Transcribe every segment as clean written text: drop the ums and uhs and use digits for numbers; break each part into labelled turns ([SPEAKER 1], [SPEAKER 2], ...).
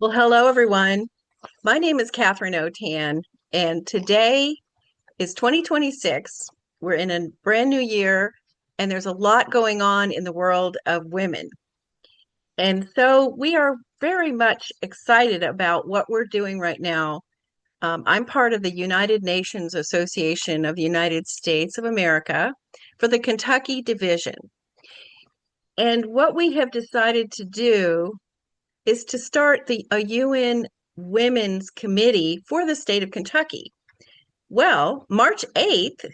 [SPEAKER 1] Well, hello, everyone. My name is Katherine Autin, and today is 2026. We're in a brand new year, and there's a lot going on in the world of women. And so we are very much excited about what we're doing right now. I'm part of the United Nations Association of the United States of America for the Kentucky division. And what we have decided to do is to start a UN Women's Committee for the state of Kentucky. Well, March 8th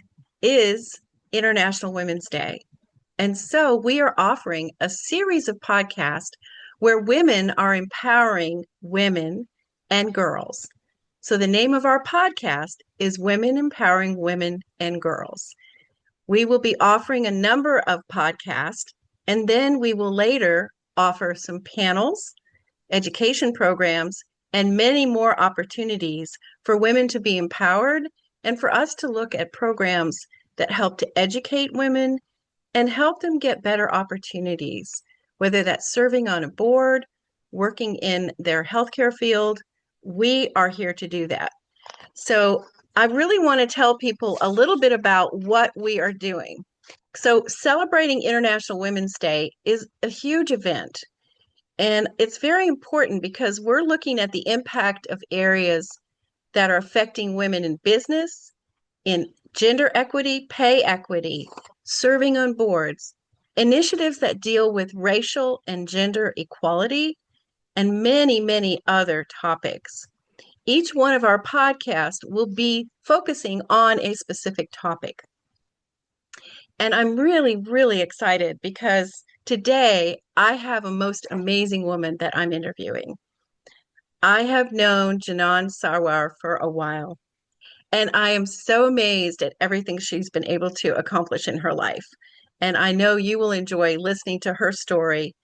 [SPEAKER 1] is International Women's Day. And so we are offering a series of podcasts where women are empowering women and girls. So the name of our podcast is Women Empowering Women and Girls. We will be offering a number of podcasts, and then we will later offer some panels, education programs, and many more opportunities for women to be empowered and for us to look at programs that help to educate women and help them get better opportunities, whether that's serving on a board, working in their healthcare field. We are here to do that. So I really want to tell people a little bit about what we are doing. So celebrating International Women's Day is a huge event. And it's very important because we're looking at the impact of areas that are affecting women in business, in gender equity, pay equity, serving on boards, initiatives that deal with racial and gender equality, and many, many other topics. Each one of our podcasts will be focusing on a specific topic. And I'm really, really excited because today I have a most amazing woman that I'm interviewing. I have known Janan Sarwar for a while, and I am so amazed at everything she's been able to accomplish in her life. And I know you will enjoy listening to her story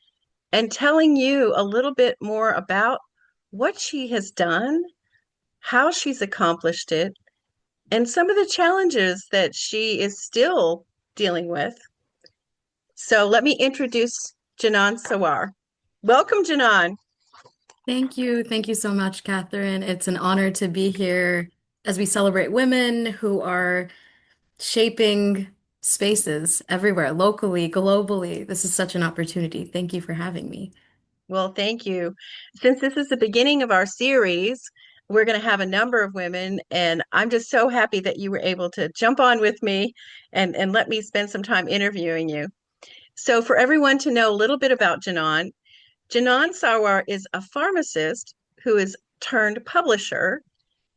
[SPEAKER 1] and telling you a little bit more about what she has done, how she's accomplished it, and some of the challenges that she is still dealing with. So let me introduce Janan Sawar. Welcome, Janan.
[SPEAKER 2] Thank you. Thank you so much, Catherine. It's an honor to be here as we celebrate women who are shaping spaces everywhere, locally, globally. This is such an opportunity. Thank you for having me.
[SPEAKER 1] Well, thank you. Since this is the beginning of our series, we're going to have a number of women, and I'm just so happy that you were able to jump on with me and let me spend some time interviewing you. So, for everyone to know a little bit about Janan, Janan Sarwar is a pharmacist who is turned publisher,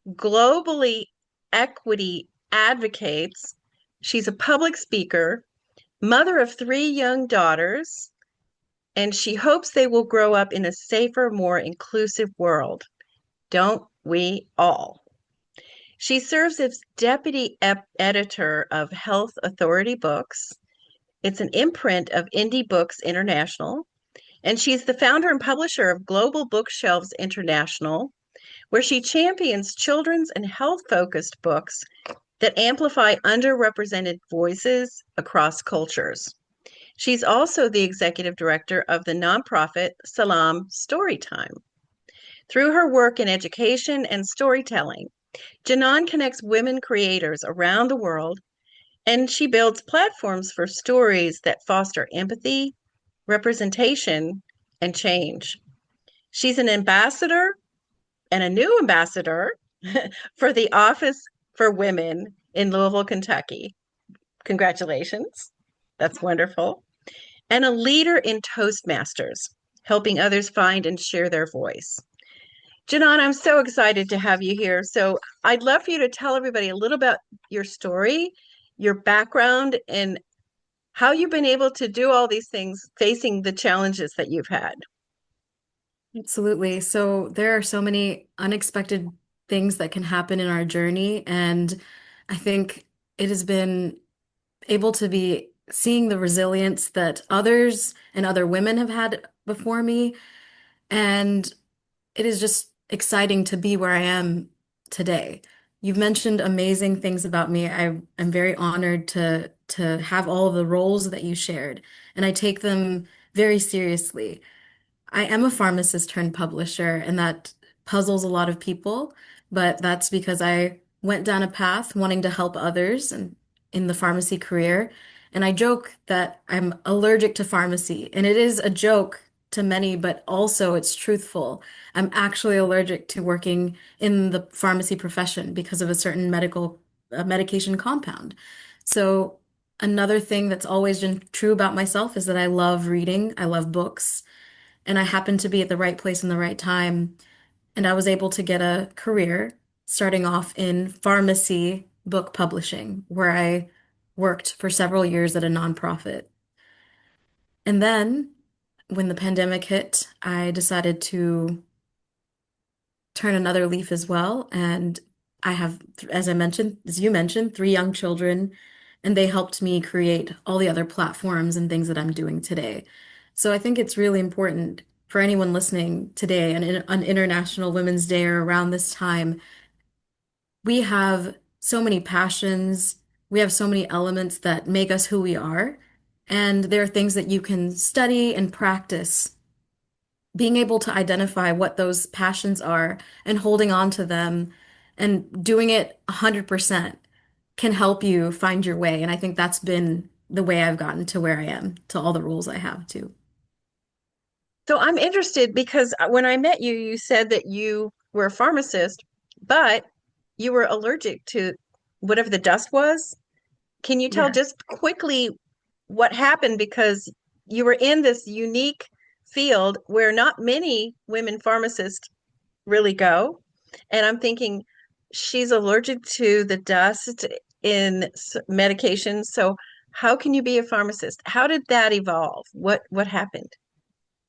[SPEAKER 1] globally equity advocates. She's a public speaker, mother of three young daughters, and she hopes they will grow up in a safer, more inclusive world. Don't we all? She serves as deputy editor of Health Authority Books. It's an imprint of Indie Books International. And she's the founder and publisher of Global Bookshelves International, where she champions children's and health-focused books that amplify underrepresented voices across cultures. She's also the executive director of the nonprofit Salaam Storytime. Through her work in education and storytelling, Janan connects women creators around the world, and she builds platforms for stories that foster empathy, representation, and change. She's an ambassador and a new ambassador for the Office for Women in Louisville, Kentucky. Congratulations. That's wonderful. And a leader in Toastmasters, helping others find and share their voice. Janan, I'm so excited to have you here. So I'd love for you to tell everybody a little about your story, your background, and how you've been able to do all these things facing the challenges that you've had.
[SPEAKER 2] Absolutely. So there are so many unexpected things that can happen in our journey, and I think it has been able to be seeing the resilience that others and other women have had before me. And it is just exciting to be where I am today. You've mentioned amazing things about me. I'm very honored to have all of the roles that you shared, and I take them very seriously. I am a pharmacist turned publisher, and that puzzles a lot of people, but that's because I went down a path wanting to help others and in the pharmacy career. And I joke that I'm allergic to pharmacy, and it is a joke to many, but also it's truthful. I'm actually allergic to working in the pharmacy profession because of a certain medication compound. So another thing that's always been true about myself is that I love reading, I love books and I happened to be at the right place in the right time. And I was able to get a career starting off in pharmacy book publishing, where I worked for several years at a nonprofit. And then when the pandemic hit, I decided to turn another leaf as well. And I have, as I mentioned, as you mentioned, three young children, and they helped me create all the other platforms and things that I'm doing today. So I think it's really important for anyone listening today on International Women's Day or around this time. We have so many passions, we have so many elements that make us who we are. And there are things that you can study and practice being able to identify what those passions are and holding on to them and doing it 100% can help you find your way. And I think that's been the way I've gotten to where I am, to all the roles I have too.
[SPEAKER 1] So I'm interested because when I met you, you said that you were a pharmacist, but you were allergic to whatever the dust was. Can you tell
[SPEAKER 2] Yeah.
[SPEAKER 1] just quickly what happened? Because you were in this unique field where not many women pharmacists really go. And I'm thinking she's allergic to the dust in medications. So how can you be a pharmacist? How did that evolve? What happened?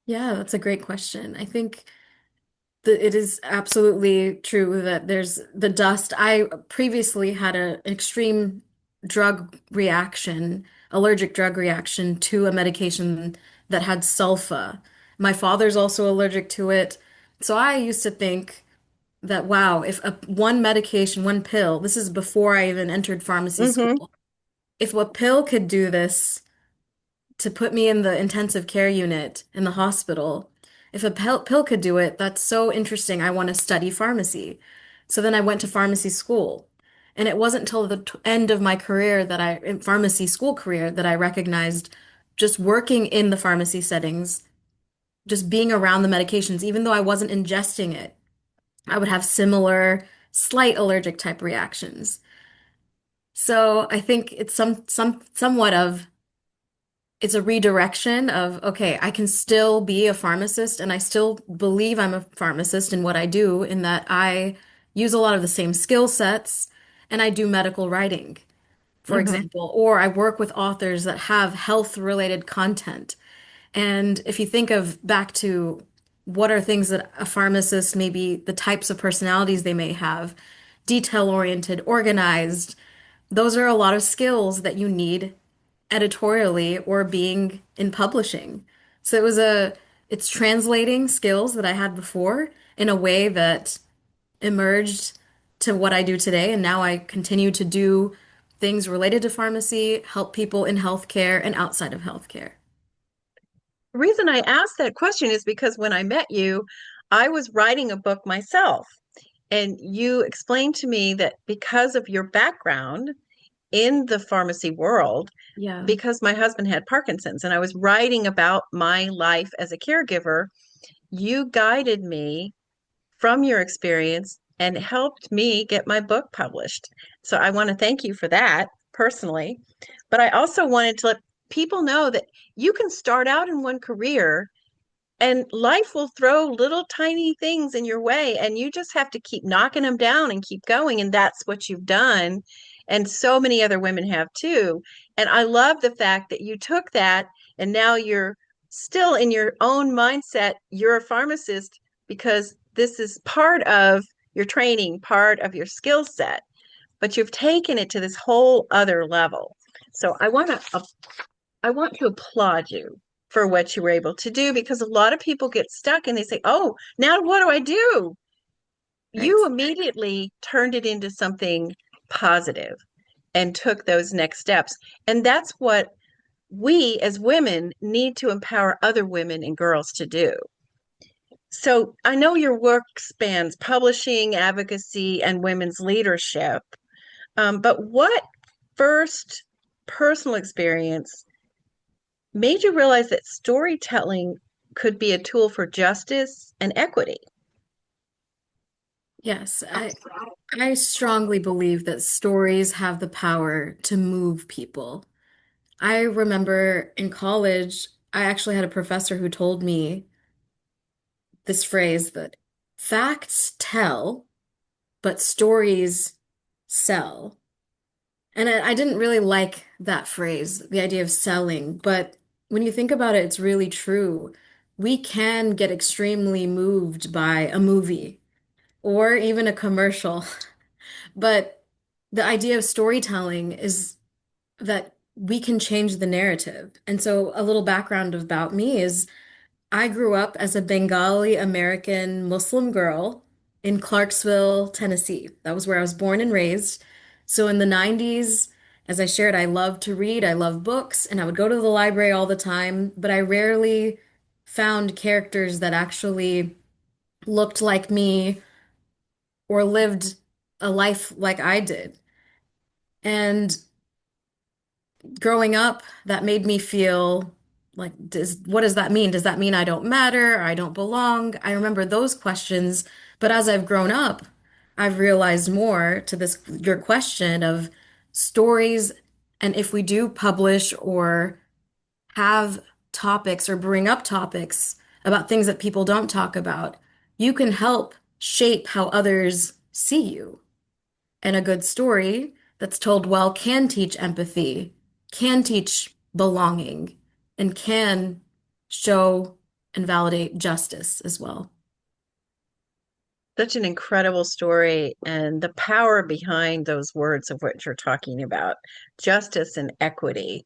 [SPEAKER 2] Yeah, that's a great question. I think that it is absolutely true that there's the dust. I previously had an extreme drug reaction, allergic drug reaction to a medication that had sulfa. My father's also allergic to it. So I used to think that, wow, if one medication, one pill, this is before I even entered pharmacy
[SPEAKER 1] Mm-hmm.
[SPEAKER 2] school, if a pill could do this, to put me in the intensive care unit in the hospital. If a pill could do it, that's so interesting. I want to study pharmacy. So then I went to pharmacy school. And it wasn't until the end of my career in pharmacy school career, that I recognized just working in the pharmacy settings, just being around the medications, even though I wasn't ingesting it, I would have similar, slight allergic type reactions. So I think it's somewhat of it's a redirection of, okay, I can still be a pharmacist and I still believe I'm a pharmacist in what I do, in that I use a lot of the same skill sets and I do medical writing, for
[SPEAKER 1] Mm-hmm.
[SPEAKER 2] example, or I work with authors that have health related content. And if you think of back to what are things that a pharmacist, maybe the types of personalities they may have, detail oriented, organized, those are a lot of skills that you need editorially or being in publishing. So it's translating skills that I had before in a way that emerged to what I do today. And now I continue to do things related to pharmacy, help people in healthcare and outside of healthcare.
[SPEAKER 1] The reason I asked that question is because when I met you, I was writing a book myself. And you explained to me that because of your background in the pharmacy world,
[SPEAKER 2] Yeah.
[SPEAKER 1] because my husband had Parkinson's and I was writing about my life as a caregiver, you guided me from your experience and helped me get my book published. So I want to thank you for that personally. But I also wanted to let people know that you can start out in one career and life will throw little tiny things in your way, and you just have to keep knocking them down and keep going. And that's what you've done. And so many other women have too. And I love the fact that you took that and now you're still in your own mindset. You're a pharmacist because this is part of your training, part of your skill set, but you've taken it to this whole other level. So I want to applaud you for what you were able to do because a lot of people get stuck and they say, "Oh, now what do I do?" You
[SPEAKER 2] Right.
[SPEAKER 1] immediately turned it into something positive and took those next steps. And that's what we as women need to empower other women and girls to do. So I know your work spans publishing, advocacy, and women's leadership. But what first personal experience made you realize that storytelling could be a tool for justice and equity?
[SPEAKER 2] Yes, I strongly believe that stories have the power to move people. I remember in college, I actually had a professor who told me this phrase that facts tell, but stories sell. And I didn't really like that phrase, the idea of selling, but when you think about it, it's really true. We can get extremely moved by a movie or even a commercial, but the idea of storytelling is that we can change the narrative. And so, a little background about me is I grew up as a Bengali American Muslim girl in Clarksville, Tennessee. That was where I was born and raised. So in the 90s, as I shared, I loved to read, I love books, and I would go to the library all the time, but I rarely found characters that actually looked like me or lived a life like I did. And growing up, that made me feel like, what does that mean? Does that mean I don't matter? Or I don't belong? I remember those questions. But as I've grown up, I've realized more to this, your question of stories. And if we do publish or have topics or bring up topics about things that people don't talk about, you can help shape how others see you. And a good story that's told well can teach empathy, can teach belonging, and can show and validate justice as well.
[SPEAKER 1] Such an incredible story and the power behind those words of what you're talking about, justice and equity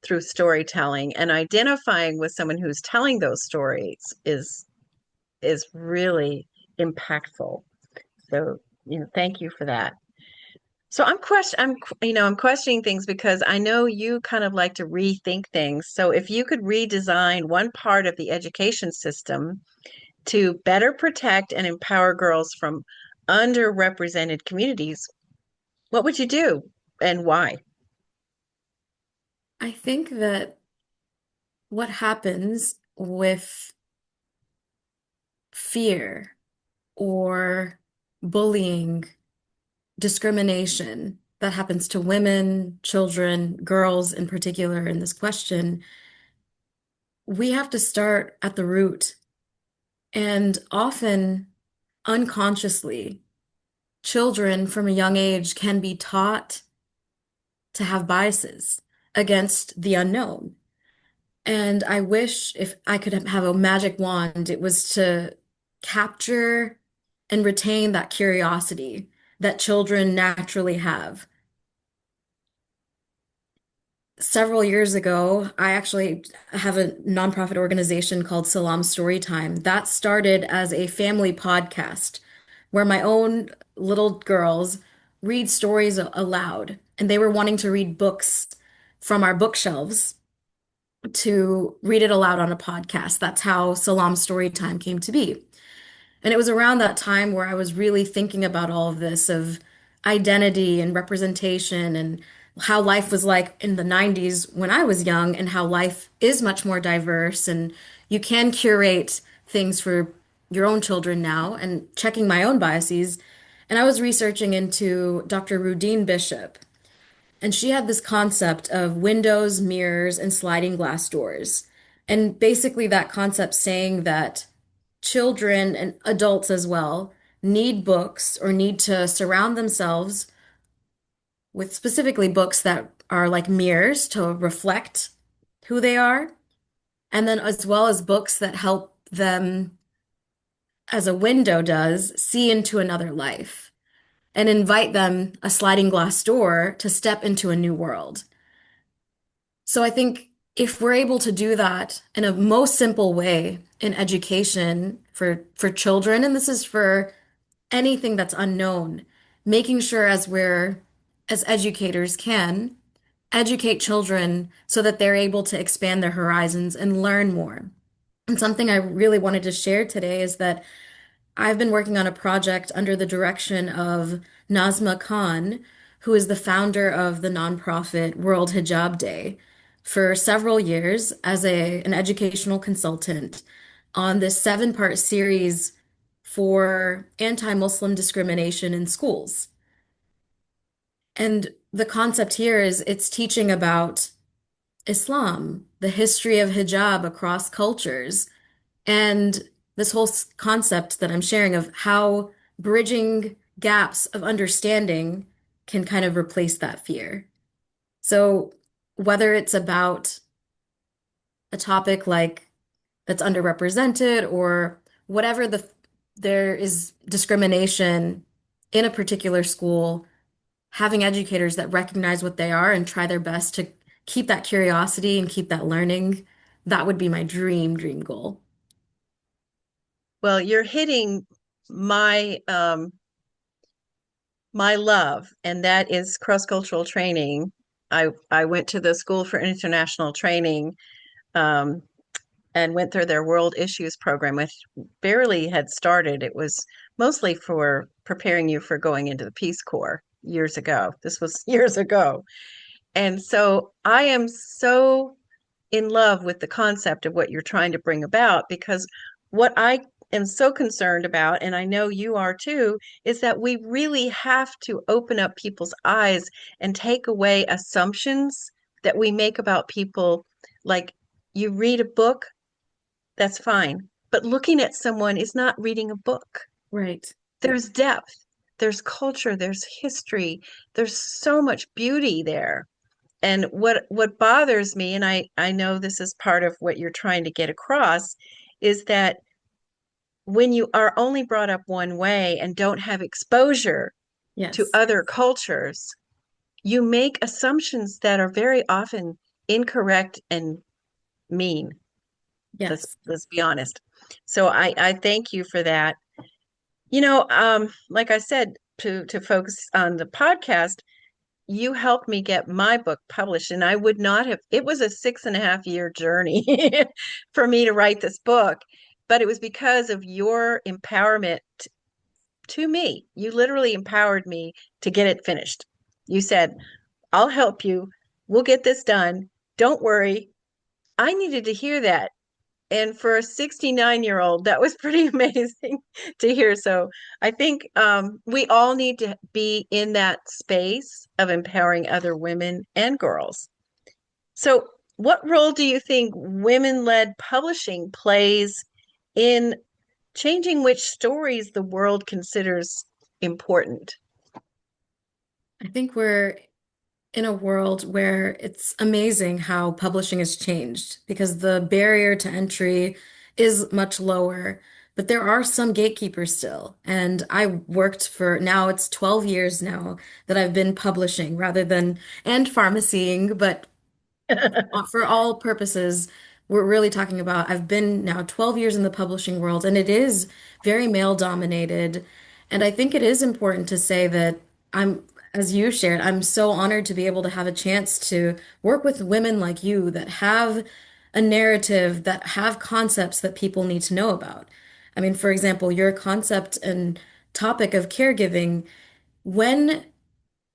[SPEAKER 1] through storytelling and identifying with someone who's telling those stories is really impactful. So, thank you for that. So I'm questioning things because I know you kind of like to rethink things. So if you could redesign one part of the education system to better protect and empower girls from underrepresented communities, what would you do and why?
[SPEAKER 2] I think that what happens with fear or bullying, discrimination that happens to women, children, girls in particular in this question, we have to start at the root. And often, unconsciously, children from a young age can be taught to have biases against the unknown. And I wish if I could have a magic wand, it was to capture and retain that curiosity that children naturally have. Several years ago, I actually have a nonprofit organization called Salaam Storytime that started as a family podcast where my own little girls read stories aloud, and they were wanting to read books from our bookshelves to read it aloud on a podcast. That's how Salaam Storytime came to be. And it was around that time where I was really thinking about all of this of identity and representation and how life was like in the 90s when I was young and how life is much more diverse and you can curate things for your own children now and checking my own biases. And I was researching into Dr. Rudine Bishop, and she had this concept of windows, mirrors, and sliding glass doors. And basically, that concept saying that children and adults as well need books or need to surround themselves with specifically books that are like mirrors to reflect who they are. And then, as well as books that help them, as a window does, see into another life and invite them a sliding glass door to step into a new world. So I think if we're able to do that in a most simple way in education for children, and this is for anything that's unknown, making sure as we're as educators can educate children so that they're able to expand their horizons and learn more. And something I really wanted to share today is that I've been working on a project under the direction of Nazma Khan, who is the founder of the nonprofit World Hijab Day, for several years as an educational consultant on this seven-part series for anti-Muslim discrimination in schools. And the concept here is it's teaching about Islam, the history of hijab across cultures, and this whole concept that I'm sharing of how bridging gaps of understanding can kind of replace that fear. So, whether it's about a topic like that's underrepresented or whatever there is discrimination in a particular school, having educators that recognize what they are and try their best to keep that curiosity and keep that learning, that would be my dream goal.
[SPEAKER 1] Well, you're hitting my my love, and that is cross-cultural training. I went to the School for International Training, um, and went through their World Issues program, which barely had started. It was mostly for preparing you for going into the Peace Corps years ago. This was years ago. And so I am so in love with the concept of what you're trying to bring about, because what I am so concerned about, and I know you are too, is that we really have to open up people's eyes and take away assumptions that we make about people. Like, you read a book, that's fine. But looking at someone is not reading a book.
[SPEAKER 2] Right.
[SPEAKER 1] There's depth, there's culture, there's history, there's so much beauty there. And what bothers me, and I know this is part of what you're trying to get across, is that when you are only brought up one way and don't have exposure to
[SPEAKER 2] Yes.
[SPEAKER 1] other cultures, you make assumptions that are very often incorrect and mean. Let's
[SPEAKER 2] Yes.
[SPEAKER 1] let's be honest. So I thank you for that. Like I said, to focus on the podcast, you helped me get my book published, and I would not have, it was a 6.5 year journey for me to write this book, but it was because of your empowerment to me. You literally empowered me to get it finished. You said, I'll help you. We'll get this done. Don't worry. I needed to hear that. And for a 69-year-old, that was pretty amazing to hear. So I think we all need to be in that space of empowering other women and girls. So, what role do you think women-led publishing plays in changing which stories the world considers important?
[SPEAKER 2] I think we're in a world where it's amazing how publishing has changed because the barrier to entry is much lower, but there are some gatekeepers still. And I worked for now it's 12 years now that I've been publishing rather than and pharmacying, but for all purposes, we're really talking about I've been now 12 years in the publishing world, and it is very male dominated. And I think it is important to say that as you shared, I'm so honored to be able to have a chance to work with women like you that have a narrative, that have concepts that people need to know about. I mean, for example, your concept and topic of caregiving, when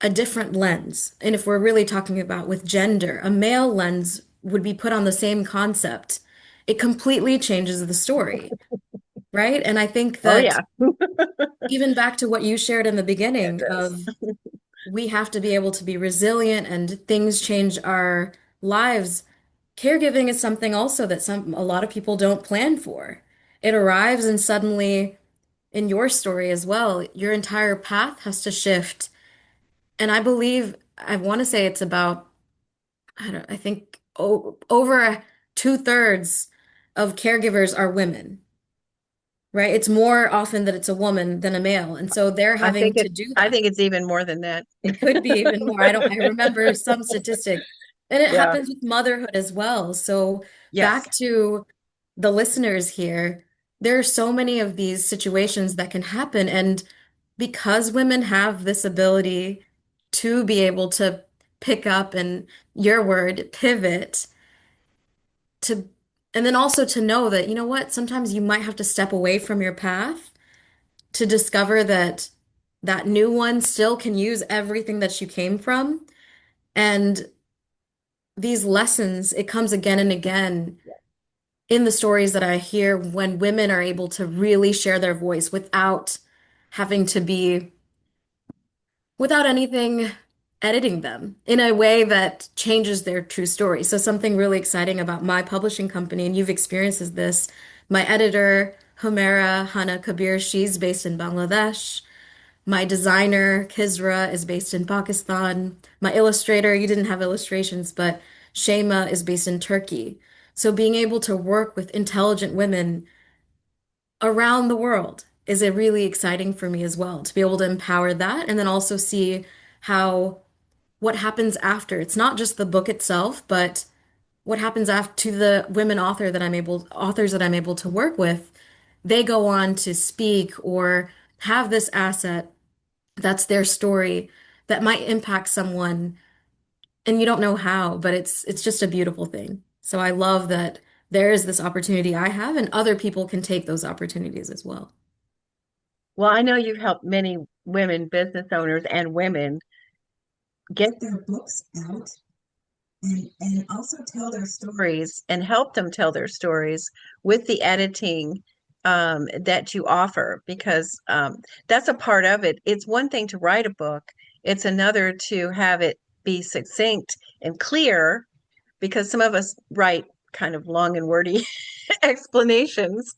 [SPEAKER 2] a different lens. And if we're really talking about with gender, a male lens would be put on the same concept. It completely changes the story, right? And I think
[SPEAKER 1] Oh,
[SPEAKER 2] that
[SPEAKER 1] yeah.
[SPEAKER 2] even back to what you shared in the
[SPEAKER 1] It
[SPEAKER 2] beginning
[SPEAKER 1] does.
[SPEAKER 2] of we have to be able to be resilient and things change our lives. Caregiving is something also that a lot of people don't plan for. It arrives and suddenly in your story as well, your entire path has to shift. And I believe, I want to say it's about, I think over two-thirds of caregivers are women, right? It's more often that it's a woman than a male. And so they're
[SPEAKER 1] I
[SPEAKER 2] having
[SPEAKER 1] think
[SPEAKER 2] to
[SPEAKER 1] it
[SPEAKER 2] do
[SPEAKER 1] I
[SPEAKER 2] that.
[SPEAKER 1] think it's even more than that.
[SPEAKER 2] It could be even more. I remember some statistic. And it
[SPEAKER 1] Yeah.
[SPEAKER 2] happens with motherhood as well. So
[SPEAKER 1] Yes.
[SPEAKER 2] back to the listeners here, there are so many of these situations that can happen. And because women have this ability to be able to pick up and your word, pivot to And then also to know that, you know what, sometimes you might have to step away from your path to discover that that new one still can use everything that you came from. And these lessons, it comes again and again in the stories that I hear when women are able to really share their voice without having to be, without anything editing them in a way that changes their true story. So something really exciting about my publishing company, and you've experienced this, my editor, Humaira Hana Kabir, she's based in Bangladesh. My designer, Kisra, is based in Pakistan. My illustrator, you didn't have illustrations, but Shema is based in Turkey. So being able to work with intelligent women around the world is a really exciting for me as well, to be able to empower that and then also see how what happens after. It's not just the book itself, but what happens after to the women authors that I'm able to work with. They go on to speak or have this asset that's their story that might impact someone and you don't know how, but it's just a beautiful thing. So I love that there is this opportunity I have and other people can take those opportunities as well.
[SPEAKER 1] Well, I know you've helped many women business owners and women get their books out and also tell their stories and help them tell their stories with the editing that you offer because that's a part of it. It's one thing to write a book, it's another to have it be succinct and clear because some of us write kind of long and wordy explanations.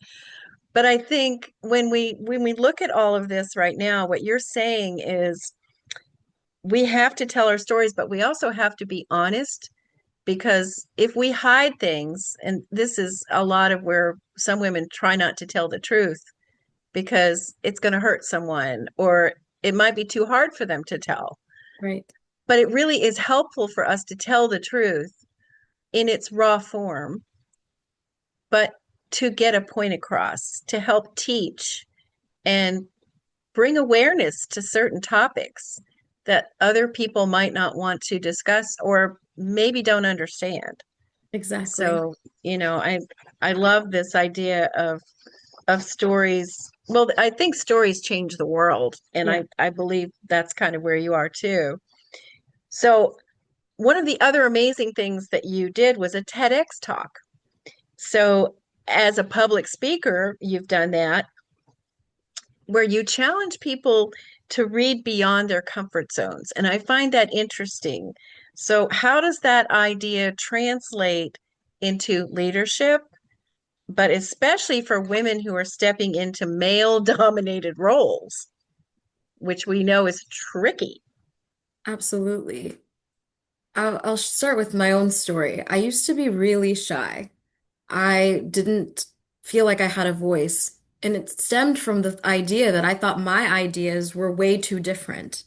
[SPEAKER 1] But I think when we look at all of this right now, what you're saying is we have to tell our stories, but we also have to be honest because if we hide things, and this is a lot of where some women try not to tell the truth because it's going to hurt someone or it might be too hard for them to tell.
[SPEAKER 2] Right.
[SPEAKER 1] But it really is helpful for us to tell the truth in its raw form, but to get a point across, to help teach and bring awareness to certain topics that other people might not want to discuss or maybe don't understand.
[SPEAKER 2] Exactly.
[SPEAKER 1] So, I love this idea of stories. Well, I think stories change the world, and
[SPEAKER 2] Yeah.
[SPEAKER 1] I believe that's kind of where you are too. So, one of the other amazing things that you did was a TEDx talk. So, as a public speaker, you've done that where you challenge people to read beyond their comfort zones. And I find that interesting. So, how does that idea translate into leadership, but especially for women who are stepping into male dominated roles, which we know is tricky?
[SPEAKER 2] Absolutely. I'll start with my own story. I used to be really shy. I didn't feel like I had a voice. And it stemmed from the idea that I thought my ideas were way too different.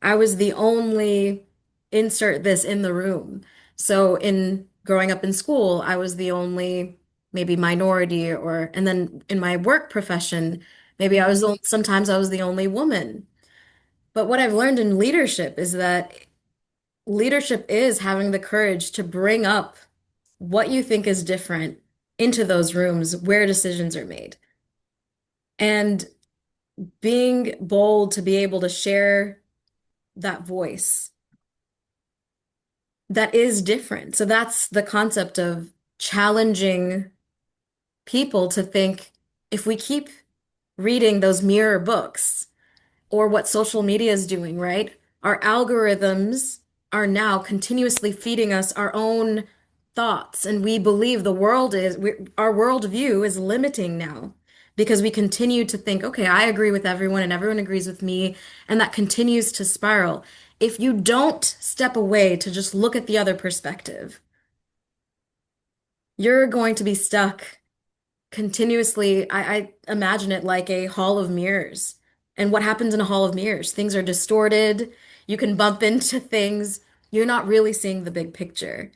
[SPEAKER 2] I was the only insert this in the room. So in growing up in school, I was the only maybe minority or and then in my work profession, maybe
[SPEAKER 1] Mhm.
[SPEAKER 2] sometimes I was the only woman. But what I've learned in leadership is that leadership is having the courage to bring up what you think is different into those rooms where decisions are made. And being bold to be able to share that voice that is different. So that's the concept of challenging people to think if we keep reading those mirror books or what social media is doing, right? Our algorithms are now continuously feeding us our own thoughts, and we believe our worldview is limiting now because we continue to think, okay, I agree with everyone and everyone agrees with me, and that continues to spiral. If you don't step away to just look at the other perspective, you're going to be stuck continuously. I imagine it like a hall of mirrors. And what happens in a hall of mirrors? Things are distorted. You can bump into things. You're not really seeing the big picture.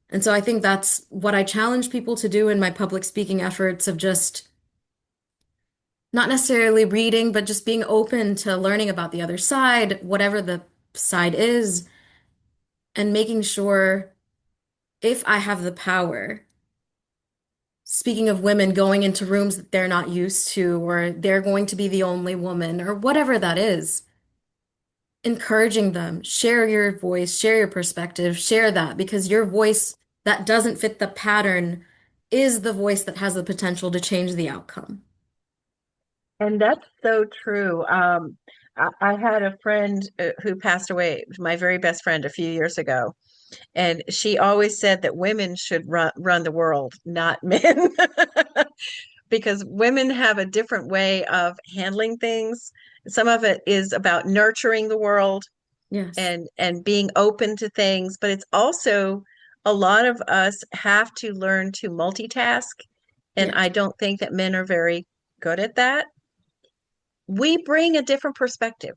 [SPEAKER 2] And so I think that's what I challenge people to do in my public speaking efforts of just not necessarily reading, but just being open to learning about the other side, whatever the side is, and making sure if I have the power, speaking of women going into rooms that they're not used to, or they're going to be the only woman, or whatever that is, encouraging them, share your voice, share your perspective, share that because your voice that doesn't fit the pattern is the voice that has the potential to change the outcome.
[SPEAKER 1] And that's so true. I had a friend who passed away, my very best friend, a few years ago, and she always said that women should run the world, not men, because women have a different way of handling things. Some of it is about nurturing the world
[SPEAKER 2] Yes.
[SPEAKER 1] and being open to things, but it's also a lot of us have to learn to multitask, and
[SPEAKER 2] Yes.
[SPEAKER 1] I don't think that men are very good at that. We bring a different perspective,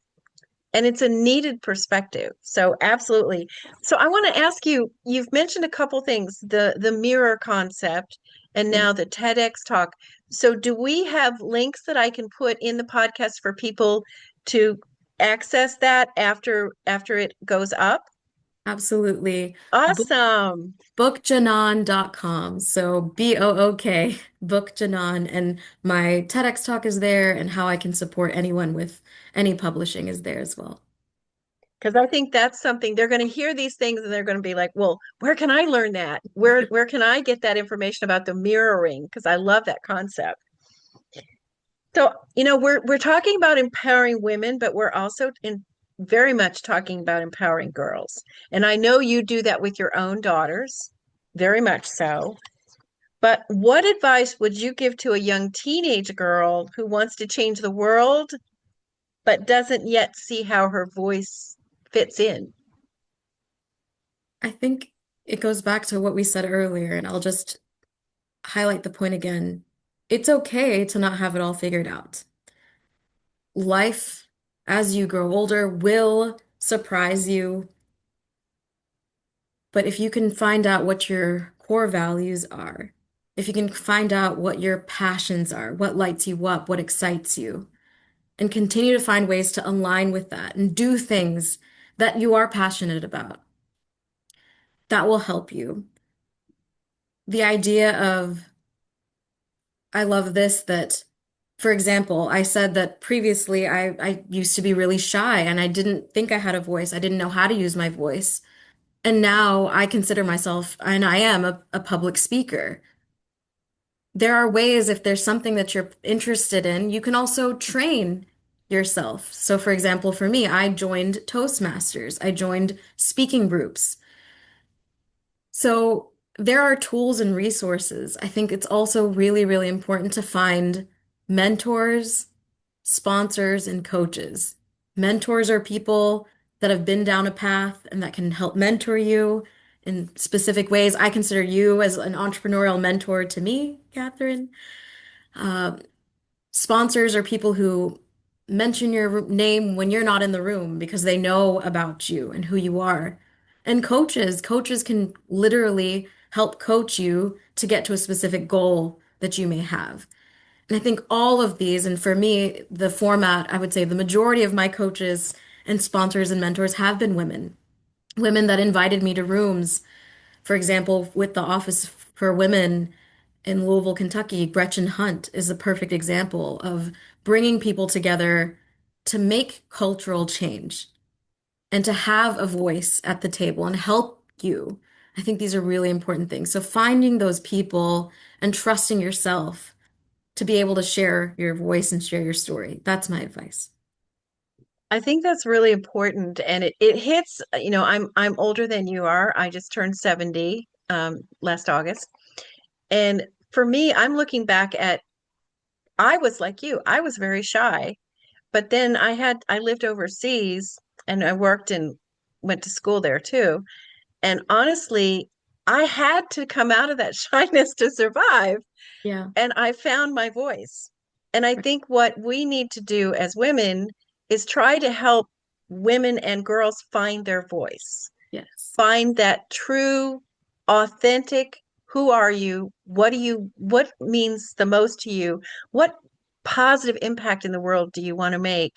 [SPEAKER 1] and it's a needed perspective. So absolutely. So I want to ask you, you've mentioned a couple things, the mirror concept and
[SPEAKER 2] Yeah.
[SPEAKER 1] now the TEDx talk. So do we have links that I can put in the podcast for people to access that after it goes up?
[SPEAKER 2] Absolutely.
[SPEAKER 1] Awesome.
[SPEAKER 2] Bookjanan.com. So BOOK, Bookjanan. And my TEDx talk is there, and how I can support anyone with any publishing is there as well.
[SPEAKER 1] Because I think that's something they're going to hear these things and they're going to be like, well, where can I learn that? Where can I get that information about the mirroring? Because I love that concept. So, we're talking about empowering women, but we're also in very much talking about empowering girls. And I know you do that with your own daughters, very much so. But what advice would you give to a young teenage girl who wants to change the world, but doesn't yet see how her voice fits in?
[SPEAKER 2] I think it goes back to what we said earlier, and I'll just highlight the point again. It's okay to not have it all figured out. Life, as you grow older, will surprise you. But if you can find out what your core values are, if you can find out what your passions are, what lights you up, what excites you, and continue to find ways to align with that and do things that you are passionate about, that will help you. The idea of, I love this, that, for example, I said that previously I used to be really shy and I didn't think I had a voice. I didn't know how to use my voice. And now I consider myself, and I am a public speaker. There are ways, if there's something that you're interested in, you can also train yourself. So, for example, for me, I joined Toastmasters, I joined speaking groups. So, there are tools and resources. I think it's also really, really important to find mentors, sponsors, and coaches. Mentors are people that have been down a path and that can help mentor you in specific ways. I consider you as an entrepreneurial mentor to me, Catherine. Uh, Sponsors are people who mention your name when you're not in the room because they know about you and who you are. And coaches can literally help coach you to get to a specific goal that you may have. And I think all of these, and for me, the format, I would say the majority of my coaches and sponsors and mentors have been women. Women that invited me to rooms, for example, with the Office for Women in Louisville, Kentucky, Gretchen Hunt is a perfect example of bringing people together to make cultural change and to have a voice at the table and help you. I think these are really important things. So finding those people and trusting yourself to be able to share your voice and share your story. That's my advice.
[SPEAKER 1] I think that's really important, and it hits, I'm older than you are. I just turned 70 last August. And for me, I'm looking back at I was like you. I was very shy. But then I lived overseas and I worked and went to school there too. And honestly, I had to come out of that shyness to survive.
[SPEAKER 2] Yeah.
[SPEAKER 1] And I found my voice. And I think what we need to do as women is try to help women and girls find their voice,
[SPEAKER 2] Yes.
[SPEAKER 1] find that true, authentic, who are you? What means the most to you? What positive impact in the world do you want to make?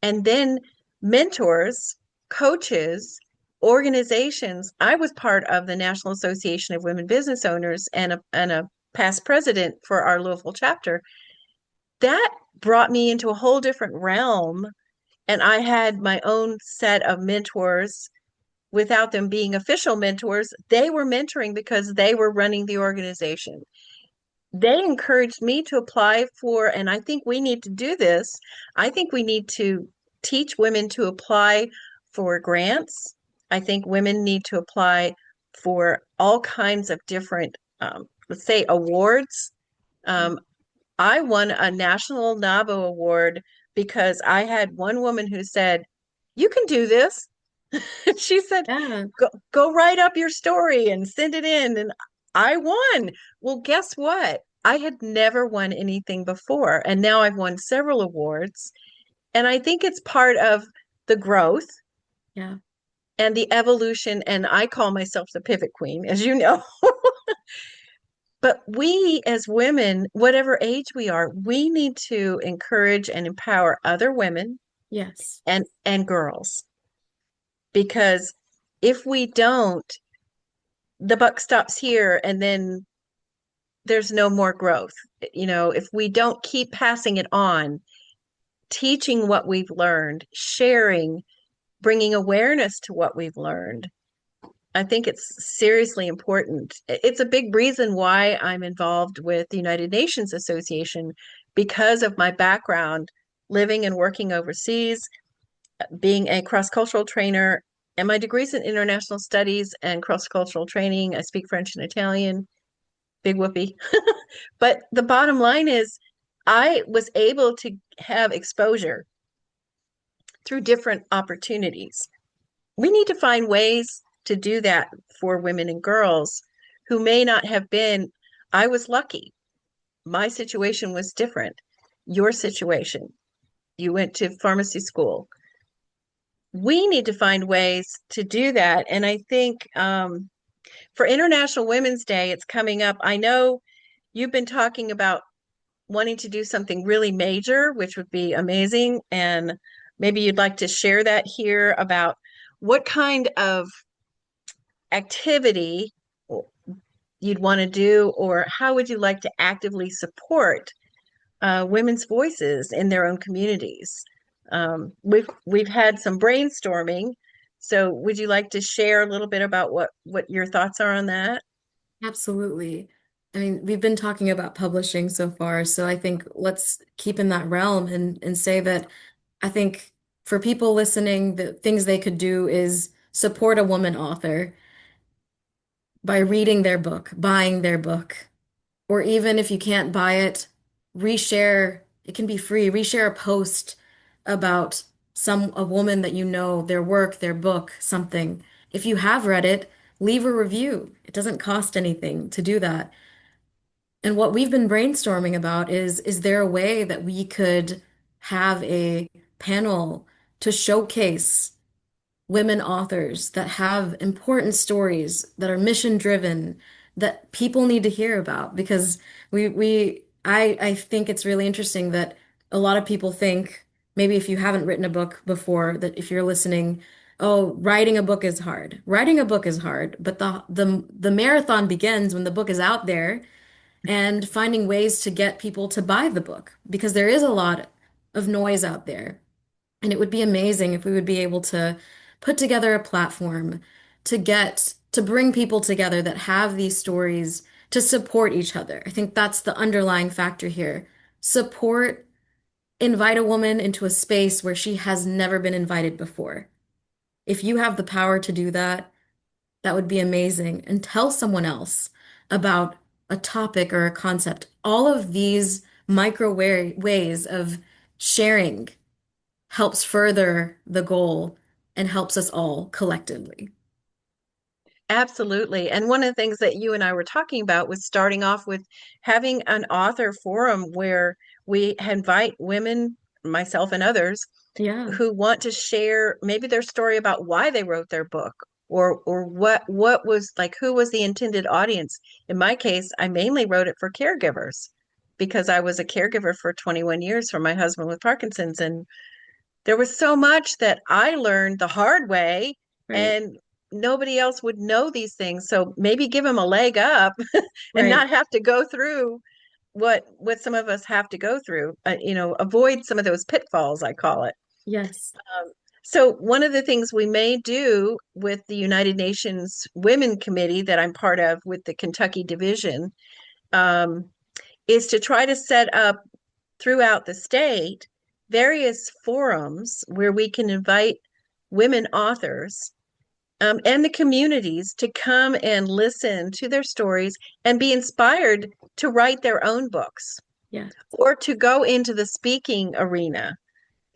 [SPEAKER 1] And then mentors, coaches, organizations. I was part of the National Association of Women Business Owners and a past president for our Louisville chapter. That brought me into a whole different realm. And I had my own set of mentors without them being official mentors. They were mentoring because they were running the organization. They encouraged me to apply for, and I think we need to do this. I think we need to teach women to apply for grants. I think women need to apply for all kinds of different, let's say, awards. Um, I won a National NAVO award because I had one woman who said, "You can do this." She said,
[SPEAKER 2] Yeah,
[SPEAKER 1] go write up your story and send it in. And I won. Well, guess what? I had never won anything before. And now I've won several awards. And I think it's part of the growth
[SPEAKER 2] yeah,
[SPEAKER 1] and the evolution. And I call myself the pivot queen, as you know. But we as women, whatever age we are, we need to encourage and empower other women
[SPEAKER 2] yes,
[SPEAKER 1] and girls. Because if we don't, the buck stops here and then there's no more growth. If we don't keep passing it on, teaching what we've learned, sharing, bringing awareness to what we've learned, I think it's seriously important. It's a big reason why I'm involved with the United Nations Association because of my background living and working overseas, being a cross-cultural trainer, and my degrees in international studies and cross-cultural training. I speak French and Italian. Big whoopee. But the bottom line is, I was able to have exposure through different opportunities. We need to find ways to do that for women and girls who may not have been. I was lucky. My situation was different. Your situation, you went to pharmacy school. We need to find ways to do that. And I think for International Women's Day, it's coming up. I know you've been talking about wanting to do something really major, which would be amazing. And maybe you'd like to share that here about what kind of activity you'd want to do, or how would you like to actively support women's voices in their own communities? We've had some brainstorming. So would you like to share a little bit about what your thoughts are on that?
[SPEAKER 2] absolutely. I mean, we've been talking about publishing so far, so I think let's keep in that realm and say that I think for people listening, the things they could do is support a woman author by reading their book, buying their book, or even if you can't buy it, reshare. It can be free. Reshare a post about a woman that you know, their work, their book, something. If you have read it, leave a review. It doesn't cost anything to do that. And what we've been brainstorming about is there a way that we could have a panel to showcase women authors that have important stories that are mission driven that people need to hear about because I think it's really interesting that a lot of people think maybe if you haven't written a book before that if you're listening, oh, writing a book is hard. Writing a book is hard, but the marathon begins when the book is out there and finding ways to get people to buy the book because there is a lot of noise out there. And it would be amazing if we would be able to put together a platform to bring people together that have these stories to support each other. I think that's the underlying factor here. Support, invite a woman into a space where she has never been invited before. If you have the power to do that, that would be amazing. And tell someone else about a topic or a concept. All of these ways of sharing helps further the goal and helps us all collectively.
[SPEAKER 1] Absolutely. And one of the things that you and I were talking about was starting off with having an author forum where we invite women, myself and others,
[SPEAKER 2] Yeah,
[SPEAKER 1] who want to share maybe their story about why they wrote their book or what was like who was the intended audience. In my case, I mainly wrote it for caregivers because I was a caregiver for 21 years for my husband with Parkinson's, and there was so much that I learned the hard way,
[SPEAKER 2] right.
[SPEAKER 1] and nobody else would know these things. So maybe give them a leg up and
[SPEAKER 2] Right.
[SPEAKER 1] not have to go through what some of us have to go through. Avoid some of those pitfalls, I call it.
[SPEAKER 2] Yes.
[SPEAKER 1] So one of the things we may do with the United Nations Women Committee that I'm part of with the Kentucky division, um, is to try to set up throughout the state various forums where we can invite women authors, and the communities to come and listen to their stories and be inspired to write their own books
[SPEAKER 2] Yes.
[SPEAKER 1] or to go into the speaking arena,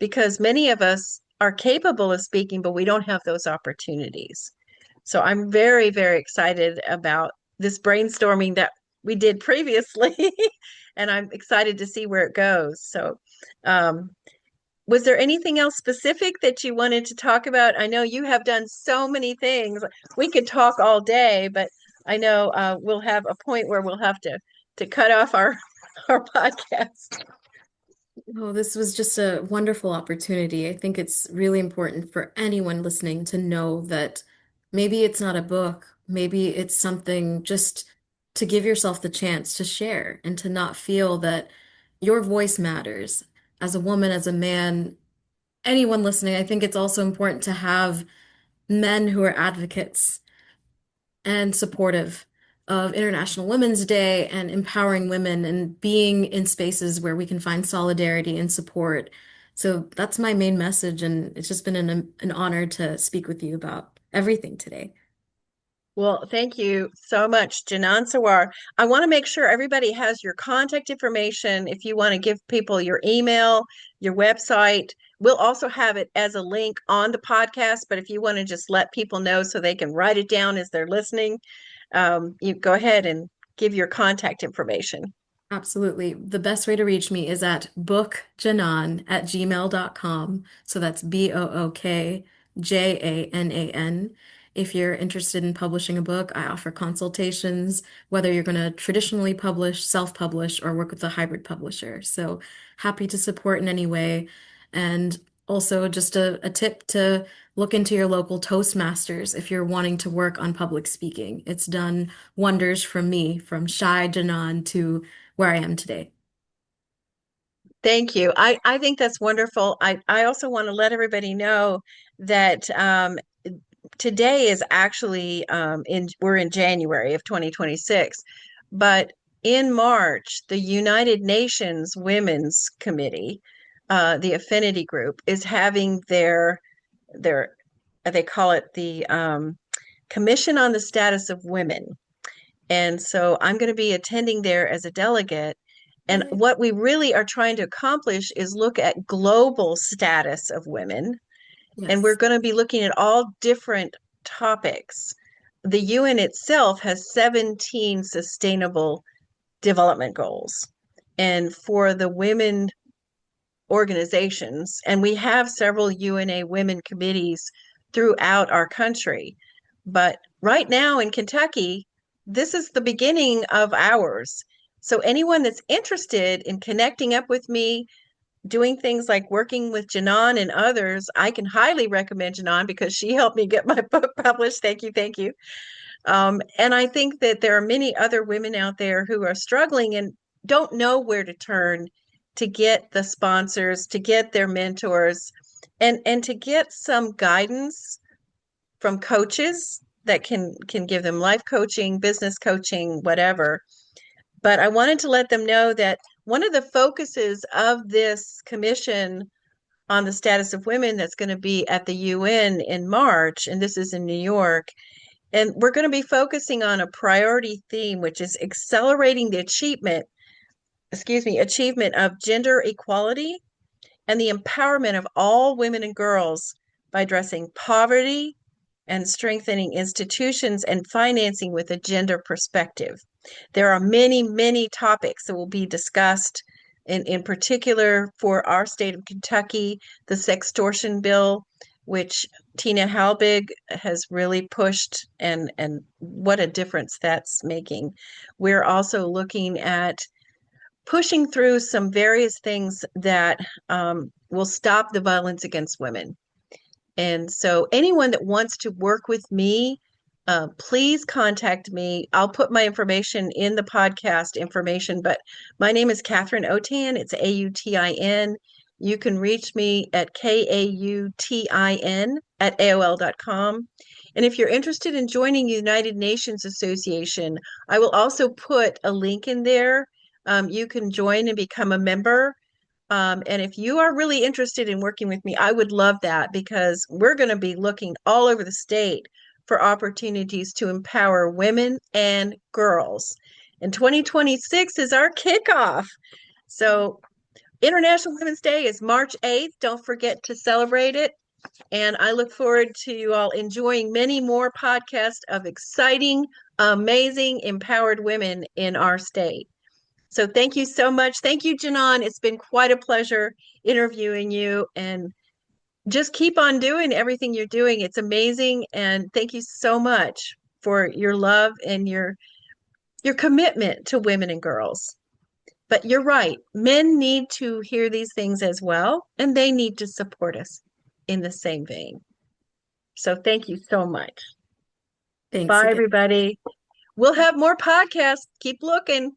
[SPEAKER 1] because many of us are capable of speaking, but we don't have those opportunities. So I'm very, very excited about this brainstorming that we did previously, and I'm excited to see where it goes. So, um, was there anything else specific that you wanted to talk about? I know you have done so many things. We could talk all day, but I know we'll have a point where we'll have to cut off our our podcast.
[SPEAKER 2] Oh, this was just a wonderful opportunity. I think it's really important for anyone listening to know that maybe it's not a book, maybe it's something just to give yourself the chance to share and to not feel that your voice matters. As a woman, as a man, anyone listening, I think it's also important to have men who are advocates and supportive of International Women's Day and empowering women and being in spaces where we can find solidarity and support. So that's my main message, and it's just been an honor to speak with you about everything today.
[SPEAKER 1] Well, thank you so much, Janan Sarwar. I want to make sure everybody has your contact information. If you want to give people your email, your website, we'll also have it as a link on the podcast. But if you want to just let people know so they can write it down as they're listening, you go ahead and give your contact information.
[SPEAKER 2] Absolutely. The best way to reach me is at bookjanan@gmail.com. So that's BOOKJANAN. If you're interested in publishing a book, I offer consultations, whether you're going to traditionally publish, self-publish, or work with a hybrid publisher. So happy to support in any way. And also just a tip to look into your local Toastmasters if you're wanting to work on public speaking. It's done wonders for me, from shy Janan to where I am today.
[SPEAKER 1] Thank you. I think that's wonderful. I also want to let everybody know that today is actually we're in January of 2026, but in March, the United Nations Women's Committee, the affinity group, is having their they call it the Commission on the Status of Women. And so I'm going to be attending there as a delegate. And
[SPEAKER 2] Yay.
[SPEAKER 1] what we really are trying to accomplish is look at global status of women, and we're
[SPEAKER 2] Yes.
[SPEAKER 1] going to be looking at all different topics. The UN itself has 17 sustainable development goals. And for the women organizations, and we have several UNA women committees throughout our country. But right now in Kentucky, this is the beginning of ours. So anyone that's interested in connecting up with me, doing things like working with Janan and others, I can highly recommend Janan because she helped me get my book published. Thank you, thank you. And I think that there are many other women out there who are struggling and don't know where to turn to get the sponsors, to get their mentors, and to get some guidance from coaches that can give them life coaching, business coaching, whatever. But I wanted to let them know that one of the focuses of this commission on the status of women that's going to be at the UN in March, and this is in New York, and we're going to be focusing on a priority theme, which is accelerating the achievement of gender equality and the empowerment of all women and girls by addressing poverty and strengthening institutions and financing with a gender perspective. There are many, many topics that will be discussed. In particular, for our state of Kentucky, the sextortion bill, which Tina Halbig has really pushed, and what a difference that's making. We're also looking at pushing through some various things that will stop the violence against women. And so anyone that wants to work with me, please contact me. I'll put my information in the podcast information, but my name is Katherine Autin. It's Autin. You can reach me at KAUTIN at AOL.com. And if you're interested in joining the United Nations Association, I will also put a link in there. You can join and become a member. And if you are really interested in working with me, I would love that because we're going to be looking all over the state for opportunities to empower women and girls. And 2026 is our kickoff. So, International Women's Day is March 8th. Don't forget to celebrate it. And I look forward to you all enjoying many more podcasts of exciting, amazing, empowered women in our state. So thank you so much. Thank you, Janan. It's been quite a pleasure interviewing you, and just keep on doing everything you're doing. It's amazing. And thank you so much for your love and your commitment to women and girls. But you're right. Men need to hear these things as well, and they need to support us in the same vein. So thank you so much.
[SPEAKER 2] Thanks
[SPEAKER 1] Bye,
[SPEAKER 2] again.
[SPEAKER 1] everybody. We'll have more podcasts. Keep looking.